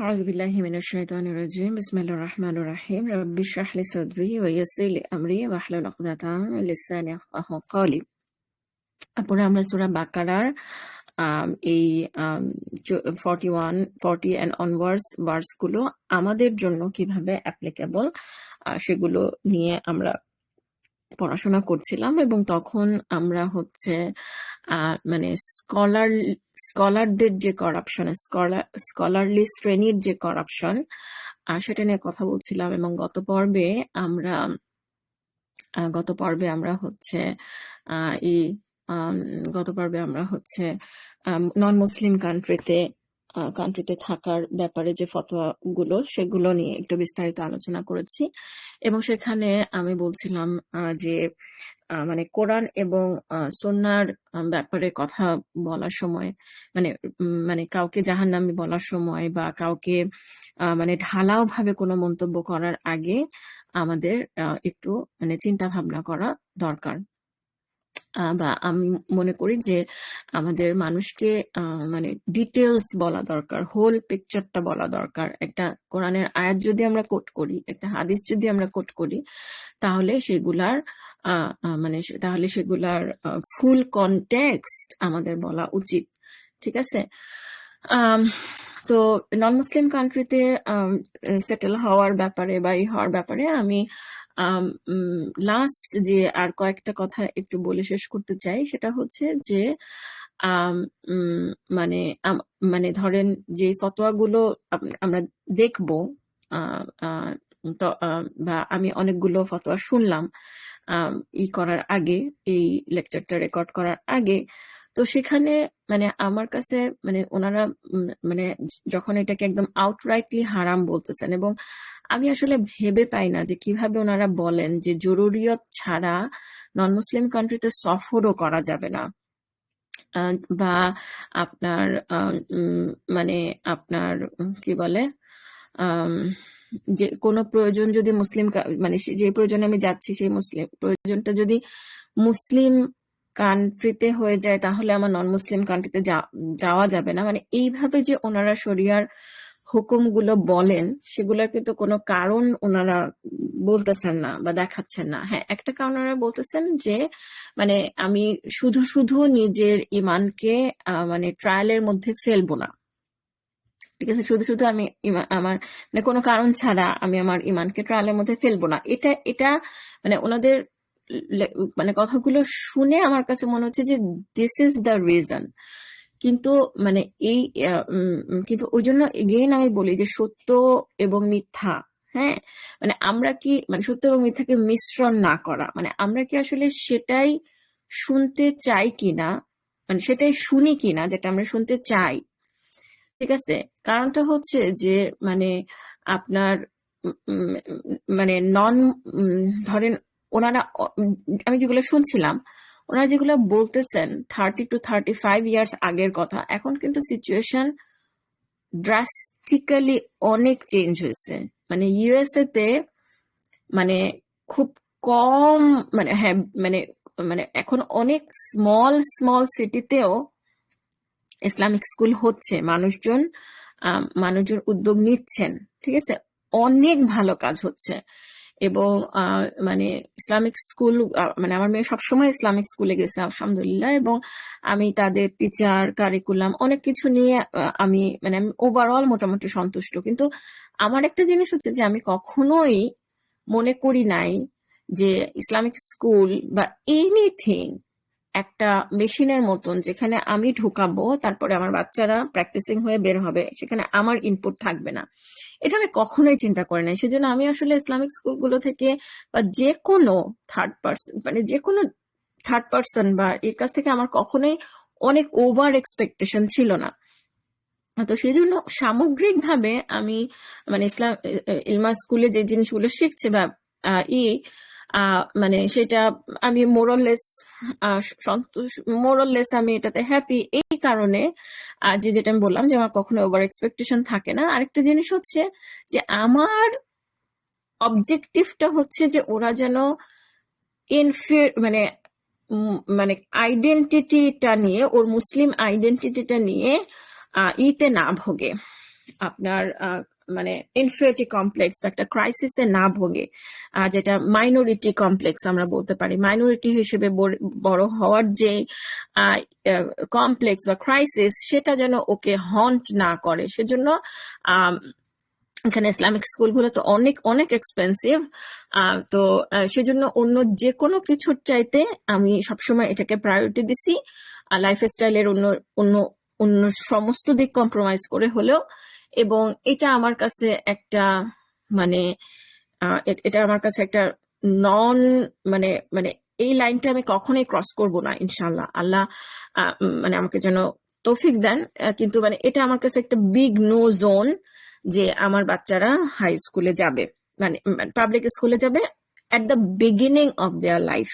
أعوذ بالله من الشيطان الرجيم بسم الله الرحمن الرحيم رب اشرح لي صدري ويسر لي أمري واحلل عقدة من لساني يفقهوا قولي। আপুরা আমরা সূরা বাকারার এই 40 and onwards ভার্স গুলো আমাদের জন্য কিভাবে অ্যাপ্লিকেবল সেগুলো নিয়ে আমরা পড়াশোনা করছিলাম, এবং তখন আমরা হচ্ছে মানে স্কলারদের যে করাপশন, স্কলারলি শ্রেণীর যে করাপশন সেটা নিয়ে কথা বলছিলাম। এবং গত পর্বে আমরা হচ্ছে এই গত পর্বে আমরা হচ্ছে নন মুসলিম কান্ট্রিতে থাকার ব্যাপারে যে ফতোয়া গুলো সেগুলো নিয়ে একটু বিস্তারিত আলোচনা করেছি। এবং সেখানে আমি বলছিলাম যে মানে কোরআন এবং সুন্নাহর ব্যাপারে কথা বলার সময় মানে কাউকে জাহান্নামী বলার সময় বা কাউকে মানে ঢালাও ভাবে কোনো মন্তব্য করার আগে আমাদের একটু মানে চিন্তা ভাবনা করা দরকার। বা আমি মনে করি যে আমাদের মানুষকে মানে ডিটেলস বলা দরকার, হোল পিকচারটা বলা দরকার। একটা কোরআনের আয়াত যদি আমরা কোট করি, একটা হাদিস যদি আমরা কোট করি, তাহলে সেগুলার ফুল কনটেক্সট আমাদের বলা উচিত। ঠিক আছে। তো নন মুসলিম কান্ট্রিতে সেটেল হওয়ার ব্যাপারে বা হওয়ার ব্যাপারে আমি লাস্ট যে আর কয়েকটা কথা একটু বলে শেষ করতে চাই। সেটা হচ্ছে যে মানে মানে ধরেন যে ফতোয়াগুলো আমরা দেখবো, বা আমি অনেকগুলো ফতোয়া শুনলাম করার আগে, এই লেকচারটা রেকর্ড করার আগে। তো সেখানে মানে আমার কাছে মানে ওনারা মানে যখন এটাকে একদম আউটরাইটলি হারাম বলতেছেন, এবং আমি আসলে ভেবে পাই না যে কিভাবে ওনারা বলেন যে জরুরিয়ত ছাড়া নন মুসলিম কান্ট্রিতে সফরও করা যাবে না, বা আপনার মানে আপনার কি বলে যে কোনো প্রয়োজন যদি মানে যে প্রয়োজনে আমি যাচ্ছি সেই প্রয়োজনটা যদি মুসলিম কান্ট্রিতে হয়ে যায়, তাহলে আমার নন মুসলিম কান্ট্রিতে যাওয়া যাবে না। মানে এইভাবে যে ওনারা শরিয়ার হুকুমগুলো বলেন, সেগুলোর কিন্তু কোনো কারণ ওনারা বলতেছেন না বা দেখাচ্ছেন না। হ্যাঁ, একটা কারণ ওনারা বলতেছেন যে মানে আমি শুধু শুধু নিজের ইমানকে মানে ট্রায়ালের মধ্যে ফেলবো না। ঠিক আছে, শুধু শুধু আমি আমার মানে কোনো কারণ ছাড়া আমি আমার ইমানকে ট্রায়ালের মধ্যে ফেলবো না। এটা এটা মানে ওনাদের মানে কথাগুলো শুনে আমার কাছে মনে হচ্ছে যে দিস ইজ দ্য রিজন। কিন্তু মানে কিন্তু ওই জন্য এগেইন আমি বলি যে সত্য এবং মিথ্যা, হ্যাঁ, মানে আমরা কি মানে সত্য এবং মিথ্যাকে মিশ্রণ না করা, মানে আমরা কি আসলে সেটাই শুনতে চাই কিনা, মানে সেটাই শুনি কিনা যেটা আমরা শুনতে চাই। ঠিক আছে। কারণটা হচ্ছে যে মানে আপনার মানে ধরেন ওনারা আমি যেগুলো শুনছিলাম, ওনারা যেগুলো বলতেছেন 30 to 35 ইয়ার্স আগের কথা, এখন কিন্তু সিচুয়েশন ড্রাস্টিক্যালি অনেক চেঞ্জ হয়েছে। মানে ইউএসএ তে মানে খুব কম মানে হ্যাঁ মানে মানে এখন অনেক স্মল স্মল সিটিতেও ইসলামিক স্কুল হচ্ছে, মানুষজন উদ্যোগ নিচ্ছেন। ঠিক আছে, অনেক ভালো কাজ হচ্ছে। এবং মানে ইসলামিক স্কুল মানে আমার মেয়ে সবসময় ইসলামিক স্কুলে গেছে আলহামদুলিল্লাহ, এবং আমি তাদের টিচার কারিকুলাম অনেক কিছু নিয়ে আমি ওভারঅল মোটামুটি সন্তুষ্ট। কিন্তু আমার একটা জিনিস হচ্ছে যে আমি কখনোই মনে করি নাই যে ইসলামিক স্কুল বা এনিথিং একটা মেশিনের মতন, যেখানে আমি ঢুকাবো তারপরে আমার বাচ্চারা প্র্যাকটিসিং হয়ে বের হবে, সেখানে আমার ইনপুট থাকবে না। এটা আমি কখনোই চিন্তা করি নাই। সেজন্য আমি আসলে ইসলামিক স্কুলগুলো থেকে বা যে কোনো থার্ড পার্সন বা এর কাছ থেকে আমার কখনোই অনেক ওভার এক্সপেকটেশন ছিল না। তো সেই জন্য সামগ্রিকভাবে আমি মানে ইলমা স্কুলে যে জিনিসগুলো শিখছে বা ই মানে সেটা আমি মোরলেস আমি এটাতে হ্যাপি। এই কারণে যেটা আমি বললাম যে আমার কখনো ওভার এক্সপেকটেশন থাকে না। আরেকটা জিনিস হচ্ছে যে আমার অবজেক্টিভটা হচ্ছে যে ওরা যেন মানে মানে আইডেন্টিটিটা নিয়ে, ওর মুসলিম আইডেন্টিটিটা নিয়ে ইতে না ভোগে। আপনার মানে ইনফিরিয়রিটি কমপ্লেক্স বা একটা ক্রাইসিসে না ভোগে, যেটা মাইনরিটি কমপ্লেক্স আমরা বলতে পারি, মাইনরিটি হিসেবে বড় হওয়ার যে কমপ্লেক্স বা ক্রাইসিস, সেটা যেন ওকে হন্ট না করে। সেজন্য এখানে ইসলামিক স্কুলগুলো তো অনেক অনেক এক্সপেন্সিভ। তো সেজন্য অন্য যে কোনো কিছুর চাইতে আমি সবসময় এটাকে প্রায়োরিটি দিছি। লাইফ স্টাইলের অন্য অন্য অন্য সমস্ত দিক কম্প্রোমাইজ করে হলেও। এবং এটা আমার কাছে একটা মানে এটা আমার কাছে একটা নন মানে মানে এই লাইনটা আমি কখনোই ক্রস করব না ইনশাল্লাহ। আল্লাহ মানে আমাকে যেন তৌফিক দেন। কিন্তু মানে এটা আমার কাছে একটা বিগ নো জোন যে আমার বাচ্চারা হাই স্কুলে যাবে, মানে পাবলিক স্কুলে যাবে at the beginning of their life.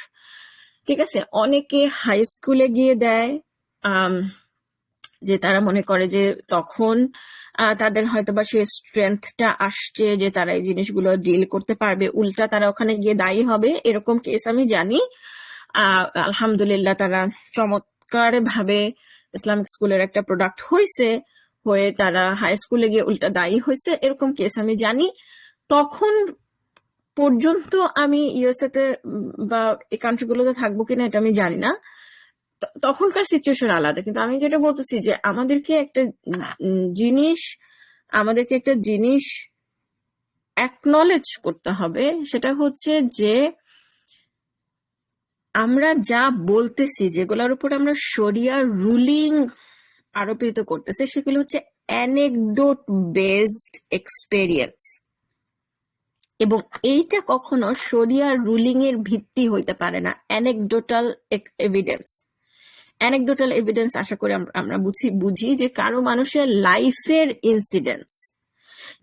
ঠিক আছে, অনেকে হাই স্কুলে গিয়ে দেয় যে তারা মনে করে যে তখন তাদের হয়তো বা সেই স্ট্রেংথটা আসছে যে তারা এই জিনিসগুলো ডিল করতে পারবে, উল্টা তারা ওখানে গিয়ে দায়ী হবে, এরকম কেস আমি জানি। আলহামদুলিল্লাহ তারা চমৎকার ভাবে ইসলামিক স্কুলের একটা প্রোডাক্ট হয়েছে, হয়ে তারা হাই স্কুলে গিয়ে উল্টা দায়ী হয়েছে, এরকম কেস আমি জানি। তখন পর্যন্ত আমি ইউএসএ তে বা এই কান্ট্রিগুলোতে থাকবো কিনা এটা আমি জানি না, তখনকার সিচুয়েশন আলাদা। কিন্তু আমি যেটা বলতেছি যে আমাদেরকে একটা জিনিস আমাদেরকে একটা জিনিস অ্যাকনলেজ করতে হবে, সেটা হচ্ছে যে আমরা যা বলতেছি, যেগুলোর উপর আমরা শরিয়া রুলিং আরোপিত করতেছি, সেগুলো হচ্ছে অ্যানেকডোট বেসড এক্সপেরিয়েন্স। এবং এইটা কখনো শরিয়া রুলিং এর ভিত্তি হইতে পারে না, অ্যানেকডোটাল এভিডেন্স। অ্যানেকডোটাল এভিডেন্স আশা করি আমরা বুঝি যে কারো মানুষের লাইফের ইনসিডেন্স।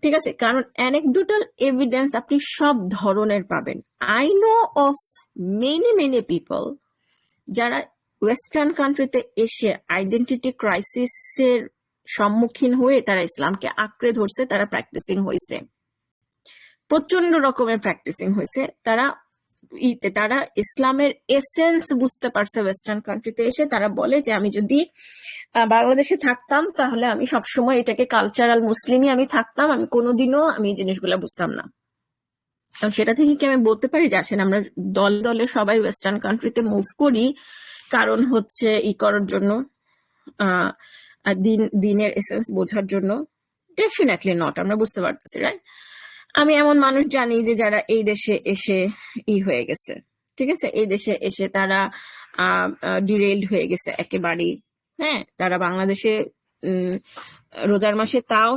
ঠিক আছে, কারণ অ্যানেকডোটাল এভিডেন্স আপনি সব ধরনের পাবেন। I know of many many people যারা ওয়েস্টার্ন কান্ট্রিতে এসে আইডেন্টিটি ক্রাইসিসের সম্মুখীন হয়ে তারা ইসলামকে আঁকড়ে ধরছে, তারা প্র্যাকটিসিং হয়েছে, প্রচন্ড রকমের প্র্যাকটিসিং হয়েছে। তারা ইসলামের এসেন্স বুঝতে পারছে ওয়েস্টার্ন কান্ট্রিতে এসে। তারা বলে যে আমি যদি বাংলাদেশে থাকতাম তাহলে আমি সবসময় এটাকে কালচারাল মুসলিমই আমি থাকতাম, আমি কোনোদিনও আমি এই জিনিসগুলো বুঝতাম না। সেটা থেকে কি আমি বলতে পারি যে আসেন আমরা দলে দলে সবাই ওয়েস্টার্ন কান্ট্রিতে মুভ করি, কারণ হচ্ছে ই করার জন্য, দিনের এসেন্স বোঝার জন্য? Definitely not. আমরা বুঝতে পারতেছি, রাইট? আমি এমন মানুষ জানি যে যারা এই দেশে এসে হয়ে গেছে, ঠিক আছে, এই দেশে এসে তারা ডিরেইলড হয়ে গেছে একেবারেই। হ্যাঁ, তারা বাংলাদেশে রোজার মাসে তাও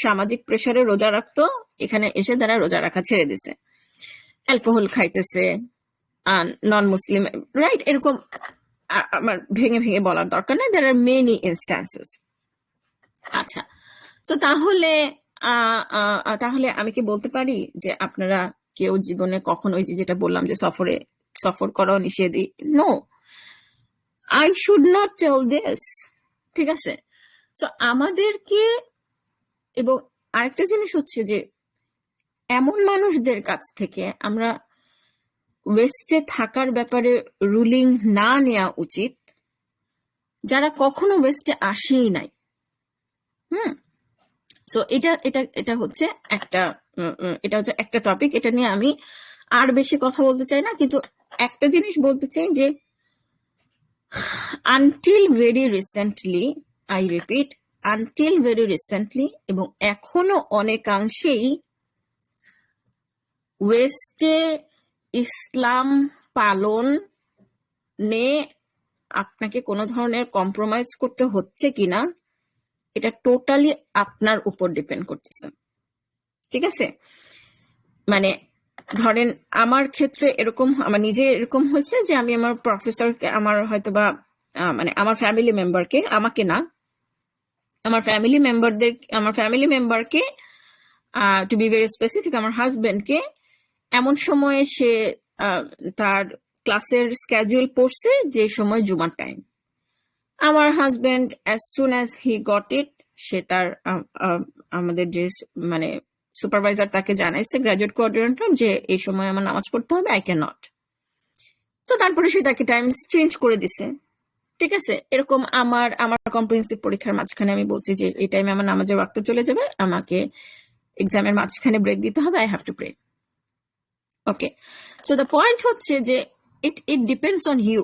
সামাজিক প্রেসারে রোজা রাখতো, এখানে এসে তারা রোজা রাখা ছেড়ে দিছে, অ্যালকোহল খাইতেছে, নন মুসলিম, রাইট? এরকম আমার ভেঙে ভেঙে বলার দরকার নেই, there are many instances। আচ্ছা, তো তাহলে আমি কি বলতে পারি যে আপনারা কেউ জীবনে কখনো ওই যেটা বললাম যে সফর করাও নিষেধ? No, I should not tell this. ঠিক আছে, তো আমাদেরকে, এবং আরেকটা জিনিস হচ্ছে যে এমন মানুষদের কাছ থেকে আমরা ওয়েস্টে থাকার ব্যাপারে রুলিং না নেওয়া উচিত যারা কখনো ওয়েস্টে আসেই নাই। সো এটা হচ্ছে একটা টপিক। এটা নিয়ে আমি আর বেশি কথা বলতে চাই না, কিন্তু একটা জিনিস বলতে চাই যে until very recently, I repeat, until very recently, এবং এখনো অনেকাংশেই ওয়েস্টে ইসলাম পালনে আপনাকে কোনো ধরনের কম্প্রোমাইজ করতে হচ্ছে কিনা এটা টোটালি আপনার উপর ডিপেন্ড করতেছে। ঠিক আছে, মানে ধরেন আমার ক্ষেত্রে এরকম, আমার নিজে এরকম হয়েছে যে আমি আমার প্রফেসরকে, আমার হয়তো বা মানে আমার ফ্যামিলি মেম্বারকে, আমাকে না, আমার ফ্যামিলি মেম্বারকে টু বি ভেরি স্পেসিফিক, আমার হাজবেন্ডকে এমন সময়ে সে তার ক্লাসের স্ক্যাজুয়াল পড়ছে যে সময় জুমার টাইম। আমার husband as soon as he got it, সে তার আমাদের যে মানে সুপারভাইজার তাকে জানাইছে, গ্রাজুয়েট কোঅর্ডিনেটর, যে এই সময় আমার নামাজ পড়তে হবে, আই ক্যান নট। তো তারপরে সে তাকে টাইম চেঞ্জ করে দিছে। ঠিক আছে, এরকম আমার আমার কম্প্রিহেন্সিভ পরীক্ষার মাঝখানে আমি বলছি যে এই টাইমে আমার নামাজের ওয়াক্ত চলে যাবে, আমাকে এক্সামের মাঝখানে ব্রেক দিতে হবে, I have to pray. Okay, so the point হচ্ছে যে it it depends on you.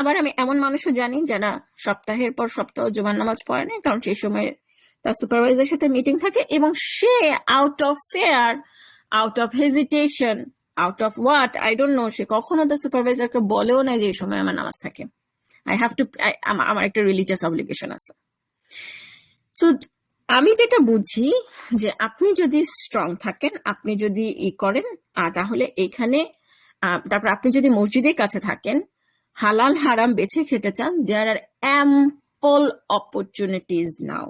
আবার আমি এমন মানুষও জানি যারা সপ্তাহের পর সপ্তাহ জুমার নামাজ পড়ে না, কারণ সেই সময় তার সুপারভাইজারের সাথে মিটিং থাকে এবং সে out of fear, out of hesitation, out of what I don't know, সে কখনো তার সুপারভাইজারকে বলেও না যে এই সময় আমার নামাজ থাকে। আই হ্যাভ টু, আমার একটা রিলিজিয়াস অব্লিগেশন আছে। সো আমি যেটা বুঝি যে আপনি যদি স্ট্রং থাকেন, আপনি যদি করেন, তাহলে এখানে তারপর আপনি যদি মসজিদের কাছে থাকেন, হালাল হারাম বেছে খেতে চান, দেয়ার আর অ্যাম্পল অপরচুনিটিস নাও,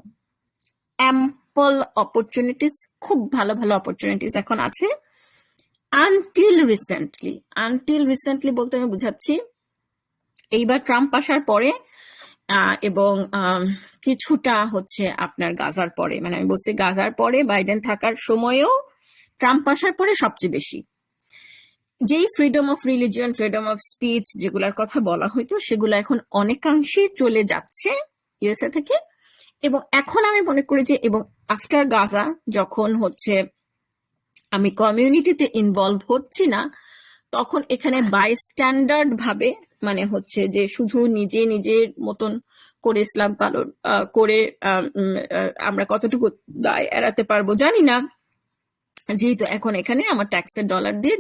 অ্যাম্পল অপরচুনিটিস, খুব ভালো ভালো অপরচুনিটিস এখন আছে। আনটিল রিসেন্টলি বলতে আমি বুঝাচ্ছি এইবার ট্রাম্প আসার পরে এবং কিছুটা হচ্ছে আপনার গাজার পরে, মানে আমি বলছি গাজার পরে বাইডেন থাকার সময়ও ট্রাম্প আসার পরে সবচেয়ে বেশি যেই freedom of religion, freedom of speech যেগুলার কথা বলা হইতো, সেগুলো এখন অনেকাংশেই চলে যাচ্ছে ইউএসএ থেকে। এবং এখন আমি মনে করি যে, এবং আফটার গাজা যখন হচ্ছে আমি কমিউনিটিতে ইনভলভ হচ্ছি না, তখন এখানে বাইস্ট্যান্ডার্ড ভাবে, মানে হচ্ছে যে শুধু নিজের মতন করে ইসলাম পালন করে আমরা কতটুকু দায় এড়াতে পারবো জানি না, যেহেতু এখন এখানে আমার ট্যাক্সের ডলার দিয়ে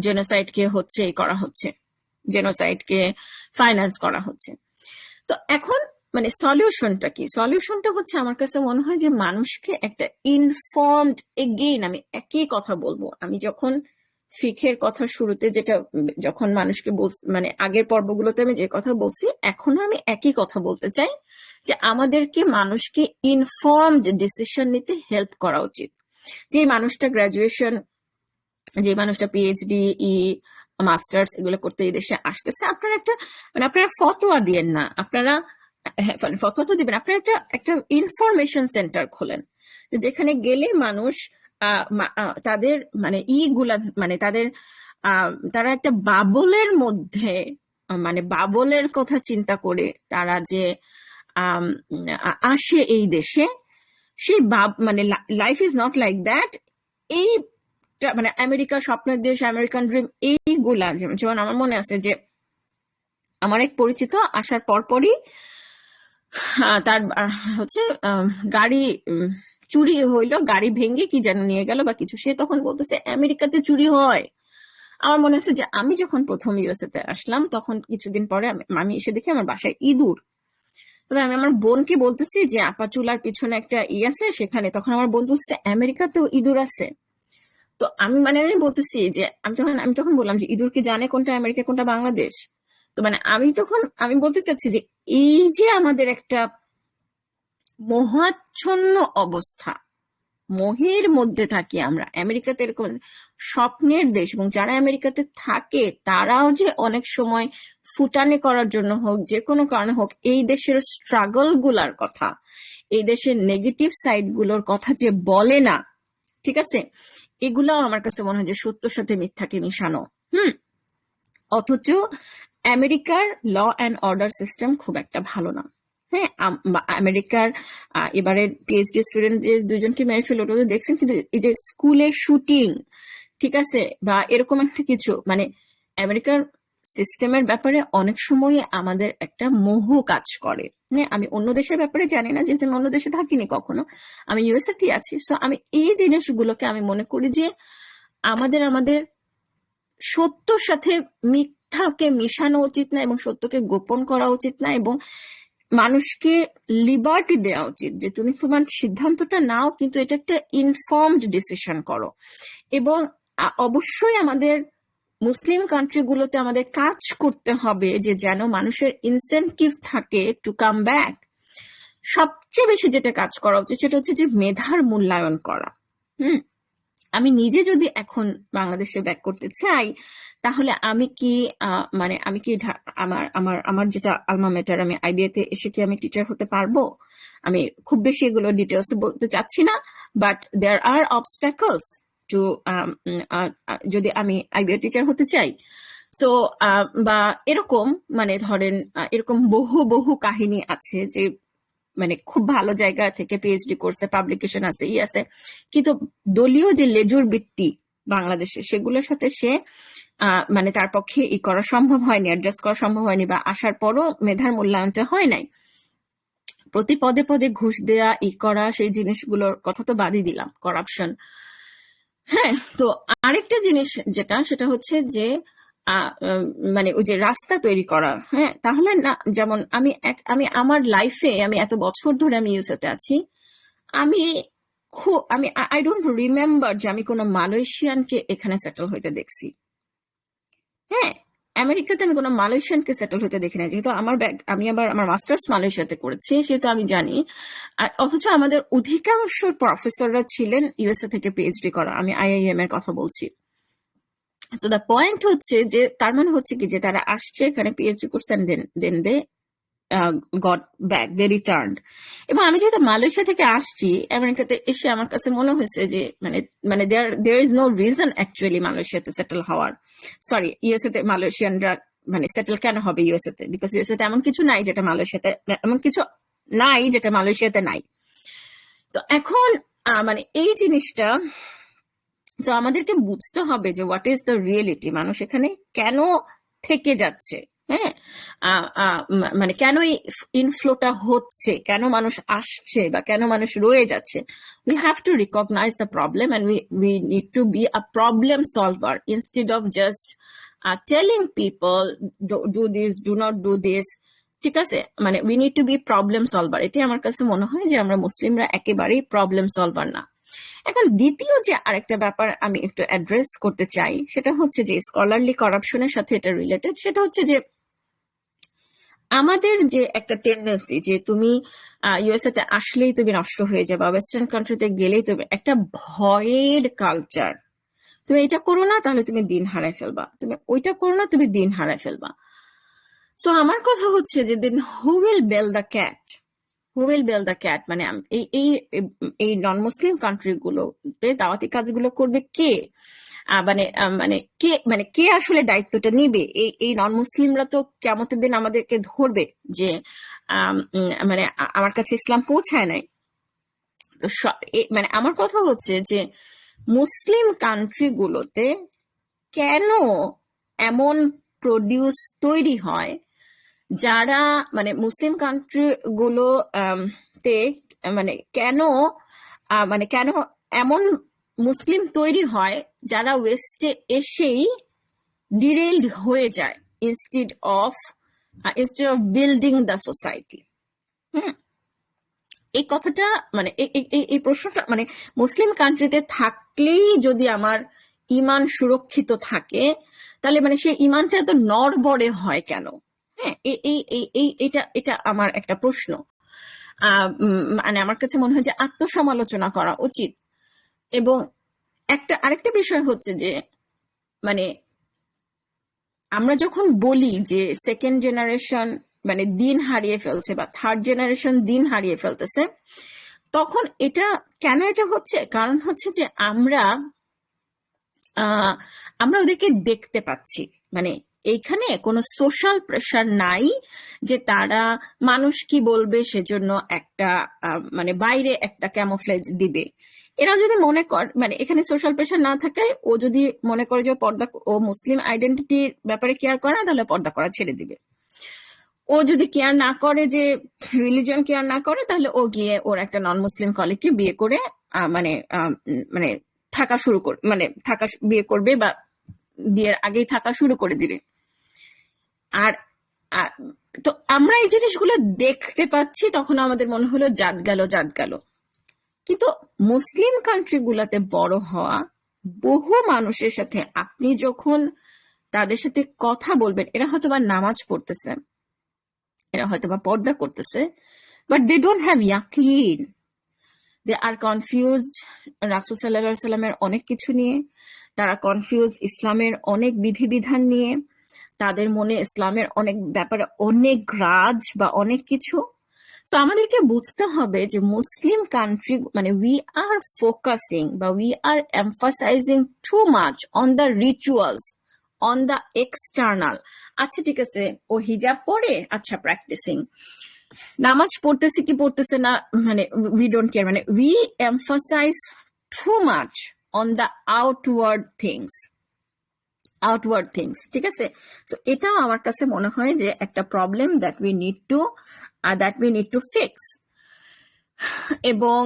জেনোসাইডকে হচ্ছে করা হচ্ছে, জেনোসাইডকে ফাইন্যান্স করা হচ্ছে। তো এখন মানে সলিউশনটা কি? সলিউশনটা হচ্ছে আমার কাছে মনে হয় যে মানুষকে একটা ইনফর্মড, এগেইন আমি একই কথা বলবো, আমি যখন ফিখের কথা শুরুতে যেটা, যখন মানুষকে মানে আগের পর্বগুলোতে আমি যে কথা বলছি, এখনো আমি একই কথা বলতে চাই যে আমাদেরকে মানুষকে ইনফর্মড ডিসিশন নিতে হেল্প করা উচিত। যে মানুষটা গ্রাজুয়েশন, যে মানুষটা পিএইচডি, মাস্টার্স এগুলো করতে এই দেশে আসতেছে, আপনারা একটা মানে আপনারা ফতোয়া দিয়েন না, আপনারা ফতোয়া তো দিবেন, আপনারা একটা ইনফরমেশন সেন্টার খোলেন, যেখানে গেলে মানুষ তাদের মানে মানে তারা একটা বাবলের মধ্যে, মানে বাবলের কথা চিন্তা করে তারা যে আসে এই দেশে, সেই মানে life is not like that. এই মানে আমেরিকা স্বপ্নের দেশ, আমেরিকান ড্রিম, এইগুলা যেমন আমার মনে আছে যে আমার এক পরিচিত আসার পরপরই তার হচ্ছে গাড়ি চুরি হইলো, গাড়ি ভেঙে কি যেন নিয়ে গেল বা কিছু, সে তখন বলতেছে আমেরিকাতে চুরি হয়। আমার মনে আছে যে আমি যখন প্রথম ইউএসএ তে আসলাম, তখন কিছুদিন পরে আমি এসে দেখি আমার বাসায় ইঁদুর। তবে আমি আমার বোনকে বলতেছি যে আপা চুলার পিছনে একটা আছে সেখানে, তখন আমার বোন বলছে আমেরিকাতেও ইঁদুর আছে। তো আমি আমি বলতেছি যে আমি তখন বললাম যে ইঁদুর কি জানে কোনটা আমেরিকা কোনটা বাংলাদেশ? তো মানে আমি বলতে চাচ্ছি যে এই যে আমাদের একটা মোহাচ্ছন্ন অবস্থা, মোহের মধ্যে থাকি আমরা। আমেরিকাতে এরকম স্বপ্নের দেশ, এবং যারা আমেরিকাতে থাকে তারাও যে অনেক সময় ফুটানি করার জন্য হোক, যে কোনো কারণে হোক, এই দেশের স্ট্রাগল গুলার কথা, এই দেশের নেগেটিভ সাইড গুলোর কথা যে বলে না, ঠিক আছে, এগুলাও আমার কাছে মনে হয় যে সত্যর সাথে মিথ্যাকে মিশানো। অথচ আমেরিকার ল অ্যান্ড অর্ডার সিস্টেম খুব একটা ভালো না। হ্যাঁ, আমেরিকার এবারে পিএইচডি স্টুডেন্ট যে দুজনকে মেরে ফেলো, ওটা তো দেখছেন, কিন্তু এই যে স্কুলে শুটিং, ঠিক আছে, বা এরকম একটা কিছু, মানে আমেরিকার সিস্টেমের ব্যাপারে অনেক সময় আমাদের একটা মোহ কাজ করে। হ্যাঁ, আমি অন্য দেশের ব্যাপারে জানি না, যেহেতু আমি অন্য দেশে থাকিনি কখনো, আমি ইউএসএ তে আছি। সো আমি এই জিনিসগুলোকে আমি মনে করি যে আমাদের সত্যর সাথে মিথ্যাকে মিশানো উচিত না, এবং সত্যকে গোপন করা উচিত না, এবং মানুষকে লিবার্টি দেওয়া উচিত যে তুমি তোমার সিদ্ধান্তটা নাও, কিন্তু এটা একটা ইনফর্মড ডিসিশন করো। এবং অবশ্যই আমাদের মুসলিম কান্ট্রিগুলোতে আমাদের কাজ করতে হবে যে যেন মানুষের ইনসেনটিভ থাকে টু কাম ব্যাক। সবচেয়ে বেশি যেটা কাজ করা উচিত সেটা হচ্ছে যে মেধার মূল্যায়ন করা। আমি নিজে যদি এখন বাংলাদেশে ব্যাক করতে চাই, তাহলে আমি কি আমার আমার আমার যেটা আলমা মেটার, আমি আইবিএতে এসে কি আমি টিচার হতে পারবো? আমি খুব বেশি এগুলো ডিটেলস বলতে চাচ্ছি না, but there are obstacles to যদি আমি আইবিএ টিচার হতে চাই। সো বা এরকম মানে ধরেন এরকম বহু বহু কাহিনী আছে যে মানে খুব ভালো জায়গা থেকে পিএইচডি করছে, পাবলিকেশন আছে, আছে, কিন্তু দলীয় যে লেজুর বৃত্তি বাংলাদেশে সেগুলোর সাথে সে মানে তার পক্ষে ই করা সম্ভব হয়নি, অ্যাডজাস্ট করা সম্ভব হয়নি, বা আসার পরও মেধার মূল্যায়নটা হয় নাই। প্রতি পদে পদে ঘুষ দেয়া, ই করা, সেই জিনিসগুলোর কথা তো বাদই দিলাম, করাপশন। হ্যাঁ, তো আরেকটা জিনিস যেটা, সেটা হচ্ছে যে মানে ওই যে রাস্তা তৈরি করা। হ্যাঁ, তাহলে না, যেমন আমি আমার লাইফে, আমি এত বছর ধরে আমি ইউএসএতে আছি, আমি আমি আই ডোন্ট রিমেম্বার যে আমি কোনো মালয়েশিয়ানকে এখানে সেটেল হইতে দেখছি। হ্যাঁ, আমেরিকাতে আমি কোনো মালয়েশিয়ানকে সেটেল হইতে দেখি না, যেহেতু আমি আবার আমার মাস্টার্স মালয়েশিয়াতে করেছি, সেহেতু আমি জানি। আর অথচ আমাদের অধিকাংশ প্রফেসররা ছিলেন ইউএসএ থেকে পিএইচডি করা, আমি আইআইএম এর কথা বলছি। সো দ্য পয়েন্ট হচ্ছে যে তার মানে হচ্ছে কি যে তারা আসছে এখানে পিএইচডি করছেন, then they got back, they return. এবং আমি যেহেতু মালয়েশিয়া থেকে আসছি, আমেরিকাতে এসে আমার কাছে মনে হয়েছে যে মানে মানে there is no reason actually মালয়েশিয়াতে সেটেল হওয়ার। সরি, ইউএসএ তে মালয়েশিয়ানরা মানে সেটেল কেন হবে ইউএসএ তে? বিকজ ইউএসএ তে এমন কিছু নাই যেটা মালয়েশিয়াতে, এমন কিছু নাই যেটা মালয়েশিয়াতে নাই। তো এখন মানে এই জিনিসটা, তো আমাদেরকে বুঝতে হবে যে হোয়াট ইজ দ্য রিয়েলিটি, মানুষ এখানে কেন থেকে যাচ্ছে। হ্যাঁ, মানে কেন এই ইনফ্লোটা হচ্ছে, কেন মানুষ আসছে বা কেন মানুষ রয়ে যাচ্ছে। We have to recognise the problem and we need to be a problem solver instead of just telling people do this, do not do this. ঠিক আছে, মানে we need to be problem solver. এটাই আমার কাছে মনে হয় যে আমরা মুসলিমরা একেবারেই প্রবলেম সলভার না। এখন দ্বিতীয় যে আরেকটা ব্যাপার আমি একটু অ্যাড্রেস করতে চাই, সেটা হচ্ছে যে স্কলারলি করাপশনের সাথে এটা রিলেটেড। সেটা হচ্ছে যে আমাদের যে একটা টেন্ডেন্সি যে তুমি ইউএসএ তে আসলেই তুমি নষ্ট হয়ে যাবে, ওয়েস্টার্ন কান্ট্রিতে গেলেই তুমি, একটা ভয়ের কালচার। তুমি এটা করো না তাহলে তুমি দিন হারায় ফেলবা, তুমি ওইটা করো না তুমি দিন হারায় ফেলবা। সো আমার কথা হচ্ছে যে then who will bell the cat, who will bell the cat, মানে এই এই এই নন মুসলিম কান্ট্রি গুলোতে দাওয়াতি কাজগুলো করবে কে? মানে কে আসলে দায়িত্বটা নিবে? এই নন মুসলিমরা তো কিয়ামতের দিন আমাদেরকে ধরবে যে মানে আমার কাছে ইসলাম পৌঁছায় নাই। তো মানে আমার কথা হচ্ছে যে মুসলিম কান্ট্রি গুলোতে কেন এমন প্রডিউস তৈরি হয়, যারা মানে মুসলিম কান্ট্রি গুলো তে মানে কেন কেন এমন মুসলিম তৈরি হয় যারা ওয়েস্টে এসেই ডিরেইলড হয়ে যায় instead of building the society. Hmm, এই কথাটা মানে এই প্রশ্নটা মানে মুসলিম কান্ট্রিতে থাকলেই যদি আমার ইমান সুরক্ষিত থাকে, তাহলে মানে সেই ইমানটা এত নড়বড়ে হয় কেন? হ্যাঁ, এটা এটা আমার একটা প্রশ্ন। মানে আমার কাছে মনে হয় যে আত্মসমালোচনা করা উচিত। এবং আরেকটা বিষয় হচ্ছে যে মানে আমরা যখন বলি যে সেকেন্ড জেনারেশন মানে দিন হারিয়ে ফেলছে বা থার্ড জেনারেশন দিন হারিয়ে ফেলতেছে, তখন কেন এটা হচ্ছে? কারণ হচ্ছে যে আমরা ওদেরকে দেখতে পাচ্ছি, মানে এইখানে কোনো সোশ্যাল প্রেশার নাই যে তারা মানুষ কি বলবে সেজন্য একটা মানে বাইরে একটা ক্যামোফ্লেজ দিবে। এরা যদি মনে করে মানে এখানে সোশ্যাল প্রেশার না থাকায় ও যদি মনে করে যে ও মুসলিম আইডেন্টিটির ব্যাপারে কেয়ার করে না, তাহলে পর্দা করা ছেড়ে দিবে। ও যদি কেয়ার না করে, যে রিলিজন কেয়ার না করে, তাহলে ও গিয়ে ওর একটা নন মুসলিম কলিগকে বিয়ে করে মানে মানে থাকা শুরু করে, মানে বিয়ে করবে বা বিয়ের আগেই থাকা শুরু করে দিবে। আর তো আমরা এই জিনিসগুলো দেখতে পাচ্ছি, তখন আমাদের মনে হলো জাত গেল। কিন্তু মুসলিম কান্ট্রি গুলাতে বড় হওয়া বহু মানুষের সাথে আপনি যখন তাদের সাথে কথা বলবেন, এরা হয়তোবা নামাজ পড়তেছে, এরা হয়তোবা পর্দা করতেছে, বাট দে ডোন্ট হ্যাভ ইয়াকিন, দে আর কনফিউজড রাসূল সাল্লাল্লাহু আলাইহি সাল্লামের অনেক কিছু নিয়ে, তারা কনফিউজ ইসলামের অনেক বিধিবিধান নিয়ে, তাদের মনে ইসলামের অনেক ব্যাপারে অনেক গ্রাজ বা অনেক কিছু। সো আমাদেরকে বুঝতে হবে যে মুসলিম কান্ট্রি মানে উই আর ফোকাসিং বা we are emphasising two much on the rituals on the external. আচ্ছা ঠিক আছে, ও হিজাব পরে, আচ্ছা প্র্যাকটিসিং, নামাজ পড়তেছে কি পড়তেছে না, মানে উই ডোন্ট কেয়ার, মানে we emphasise too much on the outward things, ঠিক আছে। তো এটাও আমার কাছে মনে হয় যে একটা problem that we need to fix. এবং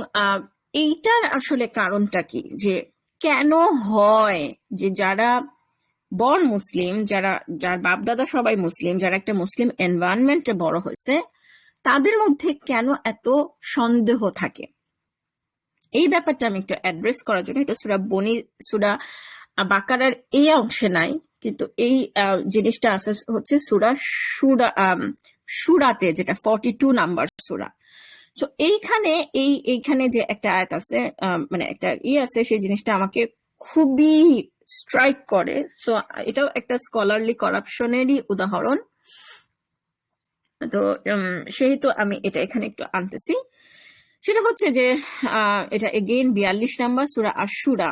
এইটার আসলে কারণটা কি, যে কেন হয় যে যারা বর্ন মুসলিম, যার বাপ দাদা সবাই মুসলিম, যারা একটা মুসলিম এনভায়রনমেন্টে বড় হয়েছে, তাদের মধ্যে কেন এত সন্দেহ থাকে? এই ব্যাপারটা আমি একটু অ্যাড্রেস করার জন্য, এটা সূরা বাকারার এই অংশে নাই, কিন্তু এই জিনিসটা আছে হচ্ছে সূরাতে, যেটা 42 নাম্বার সূরা। তো এইখানে যে একটা আয়াত আছে, মানে একটা আছে, সেই জিনিসটা আমাকে খুবই স্ট্রাইক করে। সো এটাও একটা স্কলারলি করাপশনেরই উদাহরণ। তো সেহেতু আমি এটা এখানে একটু আনতেছি। সেটা হচ্ছে যে এটা এগেইন 42 নাম্বার সূরা আশ-শুরা,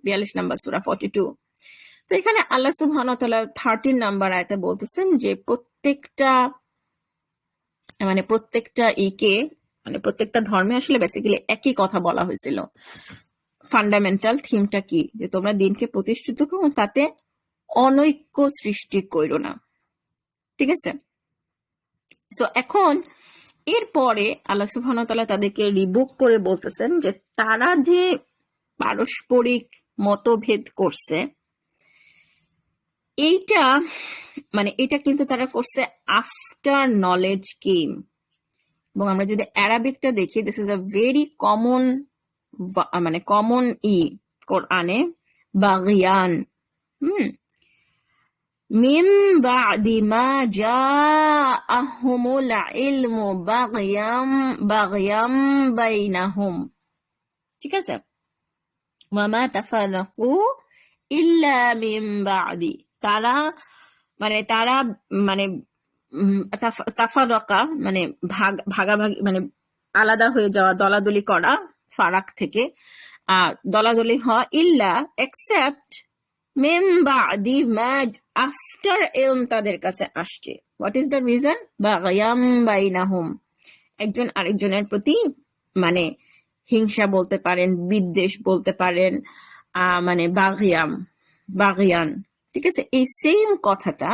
42 নাম্বার সূরা 42। তো এখানে আল্লাহ সুবহানাহু ওয়া তাআলা 13 নাম্বার আয়াতে বলতেছেন যে প্রত্যেকটা ধর্মে আসলে বেসিক্যালি একই কথা বলা হয়েছিল। ফান্ডামেন্টাল থিমটা কি, যে তোমরা দিনকে প্রতিষ্ঠিত করো, তাতে অনৈক্য সৃষ্টি করো না, ঠিক আছে। সো এখন এরপরে আল্লাহ সুবহানাহু ওয়া তাআলা তাদেরকে রিবুক করে বলতেছেন যে তারা যে পারস্পরিক মতভেদ করছে, এটা কিন্তু তারা করছে আফটার নলেজ গেম। এবং আমরা যদি অ্যারাবিকটা দেখি, this is a very common, মানে কমন কোরআনে, বাগিয়ান, মিন বাদি মা জাআহুমুল ইলমু বাগয়াম বাইনাহুম, ঠিক আছে। ওয়া মা তাফারাকু ইল্লা মিন বাদি, তারা মানে তাফারাকা মানে ভাগাভাগি, মানে আলাদা হয়ে যাওয়া, দলাদলি করা, ফারাক থেকে দলাদলি হওয়া, ইল্লা এক্সেপ্ট মিন বাদি মা, আফটার ইলম তাদের কাছে আসছে। What is the reason? বাগয়াম বাইনাহুম, একজন আরেকজনের প্রতি মানে হিংসা বলতে পারেন, বিদ্বেষ বলতে পারেন, মানে বাগিয়ান, ঠিক আছে। এই সেম কথাটা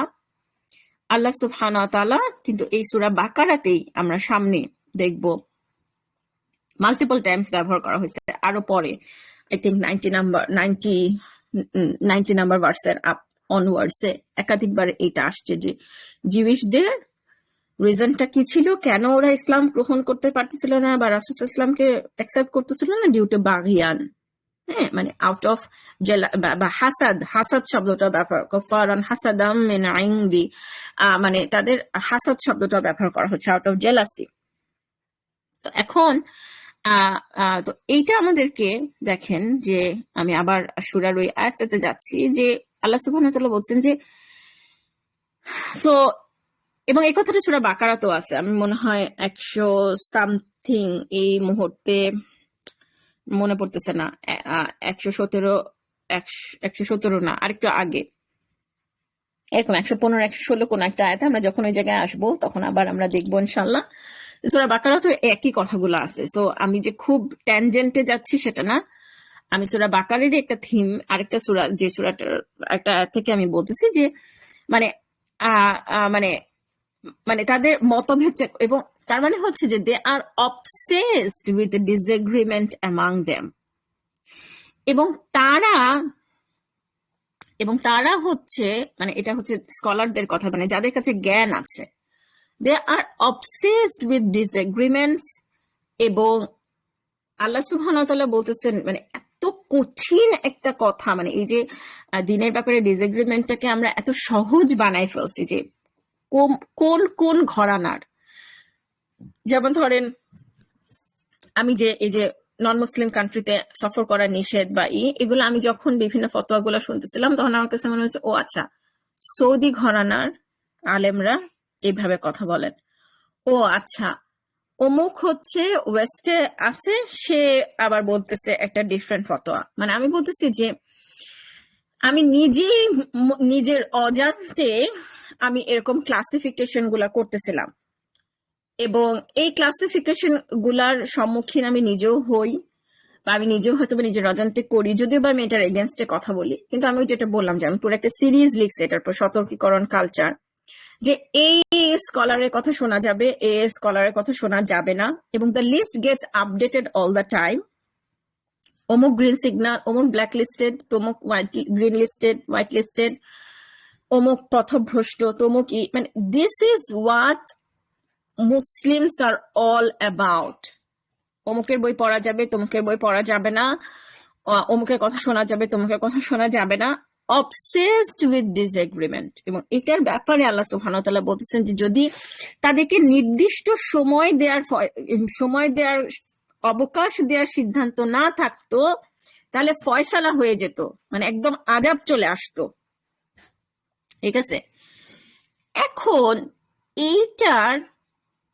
আল্লাহ সুবহানাহু ওয়া তাআলা কিন্তু এই সূরা বাকারাতেই আমরা সামনে দেখব মাল্টিপল টাইমস ব্যবহার করা হয়েছে। আরো পরে আই থিঙ্ক 90 নাম্বার ভার্সের আপ অনওয়ার্ডসে একাধিকবার এটা আসছে, যে জিউসদের রিজনটা কি ছিল, কেন ওরা ইসলাম গ্রহণ করতে পারতেছিল না বা রাসূল সাল্লাল্লাহু আলাইহি ওয়াসাল্লামকে অ্যাকসেপ্ট করতেছিল না, ডিউ টু বাগিয়ান। হ্যাঁ, মানে আউট অফ বা হাসাদ শব্দটা ব্যবহার, কুফারান হাসাদাম মিন ইনদি, মানে তাদের হাসাদ শব্দটা ব্যবহার করা হচ্ছে আউট অফ জেলাসি। তো এখন তো এইটা আমাদেরকে দেখেন যে, আমি আবার সূরার ওই আয়াতটাতে যাচ্ছি, যে আল্লাহ সুবহানাহু ওয়া তাআলা বলছেন যে সো, এবং এই কথাটা সূরা বাকারাতেও আছে, আমি মনে হয় 100 সামথিং, এই মুহূর্তে মনে পড়তেছে না, 117 না, আরেকটু আগে, এরকম 115 116 কোন একটা আয়াতে, আমরা যখন ওই জায়গায় আসবো তখন আবার আমরা দেখবো ইনশাআল্লাহ। সূরা বাকারাতে একই কথাগুলো আছে। সো আমি যে খুব ট্যানজেন্টে যাচ্ছি সেটা না, আমি সূরা বাকারেরই একটা থিম, আরেকটা সূরা, যে সূরাটার একটা থেকে আমি বলতেছি যে মানে মানে মানে তাদের মতভেদ, এবং তার মানে হচ্ছে যে they are obsessed with disagreement among them, এবং তারা হচ্ছে, মানে এটা হচ্ছে স্কলারদের কথা, মানে যাদের কাছে জ্ঞান আছে, দে আর অবসেসড উইথ ডিসএগ্রিমেন্টস। এবং আল্লাহ সুবহানাহু ওয়া তাআলা বলতেছেন, মানে এত কঠিন একটা কথা, মানে এই যে দিনের ব্যাপারে ডিসএগ্রিমেন্টটাকে আমরা এত সহজ বানাই ফেলছি, যে কোন ঘরানার, যেমন ধরেন আমি যে এই যে নন মুসলিম কান্ট্রিতে সফর করা নিষেধ বা এগুলো আমি যখন বিভিন্ন ফতোয়াগুলো শুনতেছিলাম, তখন আমার কাছে মনে হচ্ছে, ও আচ্ছা, সৌদি ঘরানার আলেমরা এইভাবে কথা বলেন, ও আচ্ছা, অমুক হচ্ছে ওয়েস্টে আছে, সে আবার বলতেছে একটা ডিফারেন্ট ফতোয়া। মানে আমি বলতেছি যে আমি নিজেই নিজের অজান্তে আমি এরকম ক্লাসিফিকেশন গুলা করতেছিলাম, এবং এই ক্লাসিফিকেশন গুলার সম্মুখীন আমি নিজেও হই, বা আমি নিজেও হয়তো নিজের অজান্তে করি, যদিও বা আমি এটার এগেনস্টে কথা বলি। কিন্তু আমি যেটা বললাম যে আমি পুরো একটা সিরিজ লিখছি এটার পর, সতর্কীকরণ কালচার, যে এই স্কলারের কথা শোনা যাবে, এ স্কলারের কথা শোনা যাবে না, এবং the list gets updated all the time. অমুক গ্রিন সিগন্যাল, অমুক ব্ল্যাক লিস্টেড, তমুক গ্রিন লিস্টেড, হোয়াইট লিস্টেড, অমুক পথভ্রষ্ট, তমুক মানে this is what Muslims are all about. অমুকের বই পড়া যাবে, তমুকের বই পড়া যাবে না, অমুকের কথা শোনা যাবে, তমুকের কথা শোনা যাবে না, অবসেসড উইথ ডিসএগ্রিমেন্ট। এবং এটার ব্যাপারে আল্লাহ সুবহানাহু ওয়া তাআলা বলতেছেন যে যদি তাদেরকে নির্দিষ্ট সময় দেওয়ার অবকাশ দেওয়ার সিদ্ধান্ত না থাকতো, তাহলে ফয়সালা হয়ে যেত, মানে একদম আযাব চলে আসতো। ঠিক আছে, এখন এইটার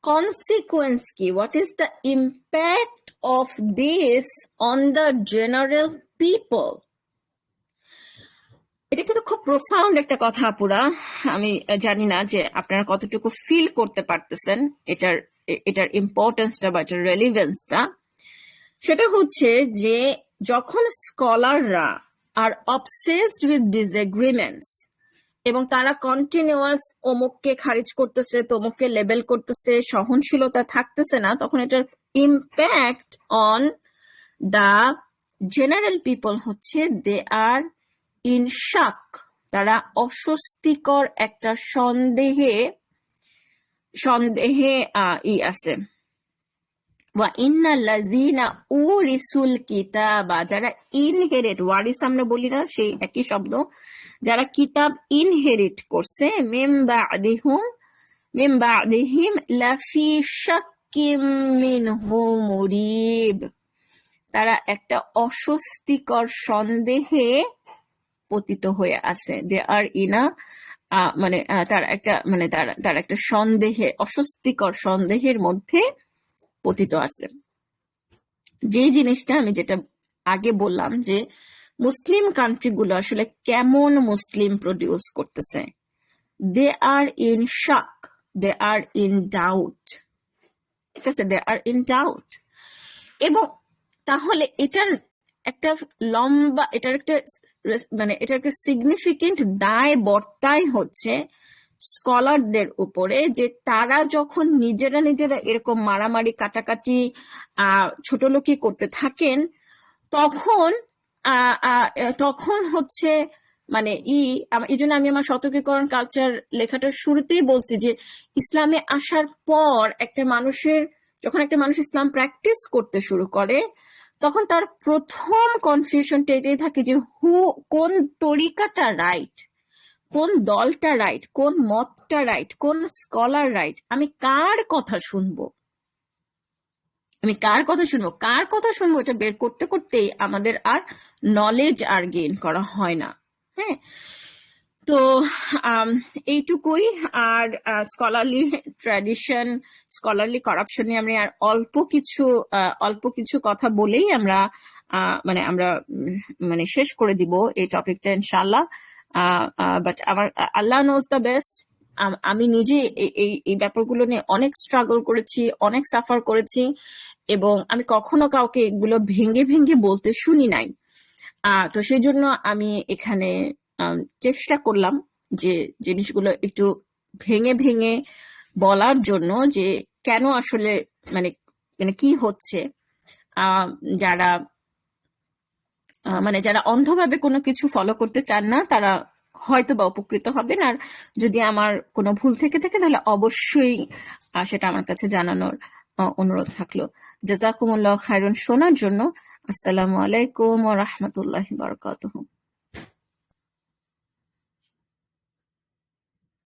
কনসিকুয়েন্স কি? What is the impact of this on the general people? এটা কিন্তু খুব প্রোফাউন্ড একটা কথা আপুরা। আমি জানি না যে আপনারা কতটুকু ফিল করতে পারতেছেন এটার ইম্পর্টেন্সটা বা এটার রেলিভেন্সটা। সেটা হচ্ছে যে যখন স্কলাররা আর অবসেসড উইথ ডিসএগ্রিমেন্টস, এবং তারা কন্টিনিউয়াস অমুককে খারিজ করতেছে, তমুককে লেবেল করতেছে, সহনশীলতা থাকতেছে না, তখন এটার impact on the general people হচ্ছে দে আর ইন শক। তারা অস্বস্তিকর একটা সন্দেহে আছে। ওয়া ইন্নাল্লাযীনা উরিসুল কিতাবা, যারা ইনহেরিট, ওয়ারিস আমরা বলি না, সেই একই শব্দ, যারা কিতাব ইনহেরিট করছে, মিন বা'দিহিম লাফি শাক্কিম মিনহু মুরিব, তারা একটা অস্বস্তিকর সন্দেহে পতিত হয়ে আছে। দে আর ইনা মানে তারা একটা অস্বস্তিকর সন্দেহের মধ্যে পতিত আছে। যে জিনিসটা আমি যেটা আগে বললাম যে মুসলিম কান্ট্রিগুলো আসলে কেমন মুসলিম প্রডিউস করতেছে, they are in shock, they are in doubt. ঠিক আছে, দে আর ইন ডাউট। এবং তাহলে এটার একটা এটার একটা সিগনিফিকেন্ট দায় বর্তায় হচ্ছে স্কলারদের উপরে, যে তারা যখন নিজেরা এরকম মারামারি, কাটাকাটি, ছোটলোকি করতে থাকেন, তখন তখন হচ্ছে মানে এই জন্য আমি আমার সতর্কীকরণ কালচার লেখাটার শুরুতেই বলছি যে ইসলামে আসার পর যখন একটা মানুষ ইসলাম প্র্যাকটিস করতে শুরু করে, তখন তার প্রথম কনফিউশনটা এটাই থাকে যে কোন তরিকাটা রাইট, কোন দলটা রাইট, কোন মতটা রাইট, কোন স্কলার রাইট, আমি কার কথা শুনবো, কার কথা শুনবো, এটা বের করতে করতেই আমাদের আর নলেজ আর গেইন করা হয় না। হ্যাঁ, তো এইটুকুই। আর স্কলারলি ট্র্যাডিশন, স্কলারলি কারাপশন নিয়ে আমি আর অল্প কিছু কথা বলেই আমরা শেষ করে দিব এই টপিকটা ইনশাআল্লাহ। বাট আমার আল্লাহ নোজ দ্য বেস্ট। আমি নিজে এই ব্যাপারগুলো নিয়ে অনেক স্ট্রাগল করেছি, অনেক সাফার করেছি, এবং আমি কখনো কাউকে এগুলো ভেঙে ভেঙে বলতে শুনি নাই। তো সেই জন্য আমি এখানে চেষ্টা করলাম যে জিনিসগুলো একটু ভেঙে ভেঙে বলার জন্য, যে কেন আসলে মানে মানে কি হচ্ছে। যারা যারা অন্ধভাবে কোনো কিছু ফলো করতে চান না, তারা হয়তো বা উপকৃত হবেন। আর যদি আমার কোনো ভুল থেকে থাকে তাহলে অবশ্যই সেটা আমার কাছে জানানোর অনুরোধ থাকলো। জাযাকুমুল্লাহ খায়রান শোনার জন্য। আসসালামু আলাইকুম ওয়া রাহমাতুল্লাহি ওয়া বারাকাতুহু।